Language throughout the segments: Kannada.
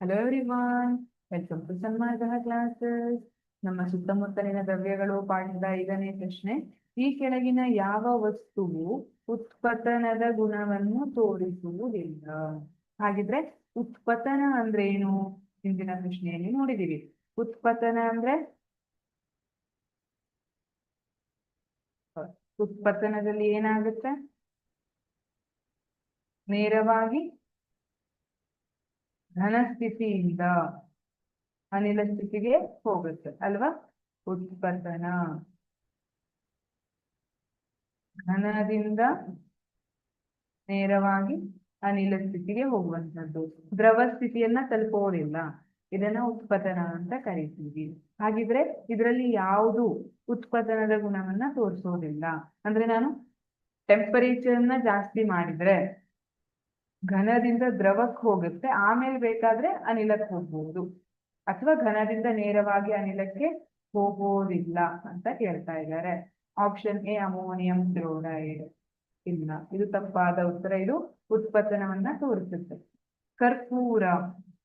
Hello everyone, welcome to Sanmarga classes. ನಮ್ಮ ಸುತ್ತಮುತ್ತಲಿನ ದ್ರವ್ಯಗಳು ಪಾಠದ 5ನೇ ಪ್ರಶ್ನೆ. ಈ ಕೆಳಗಿನ ಯಾವ ವಸ್ತುವು ಉತ್ಪತನದ ಗುಣವನ್ನು ತೋರಿಸುವುದಿಲ್ಲ? ಹಾಗಿದ್ರೆ ಉತ್ಪತನ ಅಂದ್ರೆ ಏನು? ಹಿಂದಿನ ಪ್ರಶ್ನೆಯಲ್ಲಿ ನೋಡಿದೀವಿ. ಉತ್ಪತನ ಅಂದ್ರೆ ಉತ್ಪತನದಲ್ಲಿ ಏನಾಗುತ್ತೆ? ನೇರವಾಗಿ ಘನ ಸ್ಥಿತಿಯಿಂದ ಅನಿಲ ಸ್ಥಿತಿಗೆ ಹೋಗುತ್ತೆ ಅಲ್ವಾ? ಉತ್ಪತನ ಘನದಿಂದ ನೇರವಾಗಿ ಅನಿಲ ಸ್ಥಿತಿಗೆ ಹೋಗುವಂಥದ್ದು, ದ್ರವ ಸ್ಥಿತಿಯನ್ನ ತಲುಪೋದಿಲ್ಲ. ಇದನ್ನ ಉತ್ಪತನ ಅಂತ ಕರಿತೀವಿ. ಹಾಗಿದ್ರೆ ಇದರಲ್ಲಿ ಯಾವುದು ಉತ್ಪತನದ ಗುಣವನ್ನ ತೋರಿಸೋದಿಲ್ಲ? ಅಂದ್ರೆ ನಾನು ಟೆಂಪರೇಚರ್ನ ಜಾಸ್ತಿ ಮಾಡಿದ್ರೆ ಘನದಿಂದ ದ್ರವಕ್ಕೆ ಹೋಗುತ್ತೆ, ಆಮೇಲೆ ಬೇಕಾದ್ರೆ ಅನಿಲಕ್ಕೆ ಹೋಗ್ಬೋದು, ಅಥವಾ ಘನದಿಂದ ನೇರವಾಗಿ ಅನಿಲಕ್ಕೆ ಹೋಗೋದಿಲ್ಲ ಅಂತ ಕೇಳ್ತಾ ಇದ್ದಾರೆ. Option A ammonium chloride. ಇಲ್ಲ, ಇದು ತಪ್ಪಾದ ಉತ್ತರ. ಇದು ಉತ್ಪತನವನ್ನ ತೋರಿಸುತ್ತೆ. ಕರ್ಪೂರ,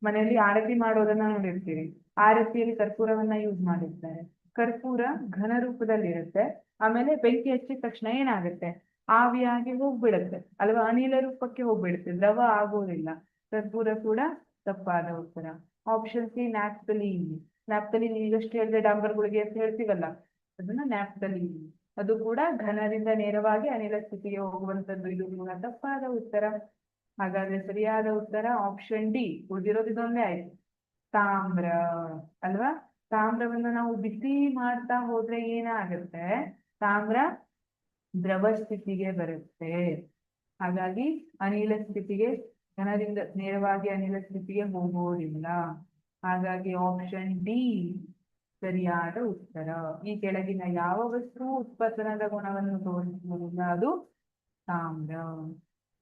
ಮನೆಯಲ್ಲಿ ಆರತಿ ಮಾಡೋದನ್ನ ನೋಡಿರ್ತೀವಿ. ಆರತಿಯಲ್ಲಿ ಕರ್ಪೂರವನ್ನ ಯೂಸ್ ಮಾಡಿರ್ತಾರೆ. ಕರ್ಪೂರ ಘನ ರೂಪದಲ್ಲಿರುತ್ತೆ, ಆಮೇಲೆ ಬೆಂಕಿ ಹಚ್ಚಿದ ತಕ್ಷಣ ಏನಾಗುತ್ತೆ? ಆವಿಯಾಗಿ ಹೋಗ್ಬಿಡುತ್ತೆ ಅಲ್ವಾ? ಅನಿಲ ರೂಪಕ್ಕೆ ಹೋಗ್ಬಿಡುತ್ತೆ, ದ್ರವ ಆಗೋದಿಲ್ಲ. ಕರ್ಪೂರ ಕೂಡ ತಪ್ಪಾದ ಉತ್ತರ. Option C ನ್ಯಾಪ್ಥಲೀನ್. ನ್ಯಾಪ್ಥಲೀನ್ ಈಗಷ್ಟು ಹೇಳಿದ್ರೆ ಡಾಂಬರ್ಗಳಿಗೆ ಅಂತ ಹೇಳ್ತೀವಲ್ಲ, ಅದನ್ನ ನ್ಯಾಪ್ಥಲೀನ್. ಅದು ಕೂಡ ಘನದಿಂದ ನೇರವಾಗಿ ಅನಿಲ ಸ್ಥಿತಿಗೆ ಹೋಗುವಂತದ್ದು. ಇದು ಕೂಡ ತಪ್ಪಾದ ಉತ್ತರ. ಹಾಗಾದ್ರೆ ಸರಿಯಾದ ಉತ್ತರ ಆಪ್ಷನ್ ಡಿ. ಉಳಿದಿರೋದು ಇದೊಂದೇ ಆಯ್ತು, ತಾಮ್ರ ಅಲ್ವಾ? ತಾಮ್ರವನ್ನು ನಾವು ಬಿಸಿ ಮಾಡ್ತಾ ಹೋದ್ರೆ ಏನಾಗುತ್ತೆ? ತಾಮ್ರ ದ್ರವ ಸ್ಥಿತಿಗೆ ಬರುತ್ತೆ. ಹಾಗಾಗಿ ಅನಿಲ ಸ್ಥಿತಿಗೆ, ಘನದಿಂದ ನೇರವಾಗಿ ಅನಿಲ ಸ್ಥಿತಿಗೆ ಹೋಗೋದಿಲ್ಲ. ಹಾಗಾಗಿ ಆಪ್ಷನ್ ಡಿ ಸರಿಯಾದ ಉತ್ತರ. ಈ ಕೆಳಗಿನ ಯಾವ ವಸ್ತು ಉತ್ಪತನದ ಗುಣವನ್ನು ತೋರಿಸುವುದಿಲ್ಲ? ಅದು ತಾಮ್ರ.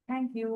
Thank you.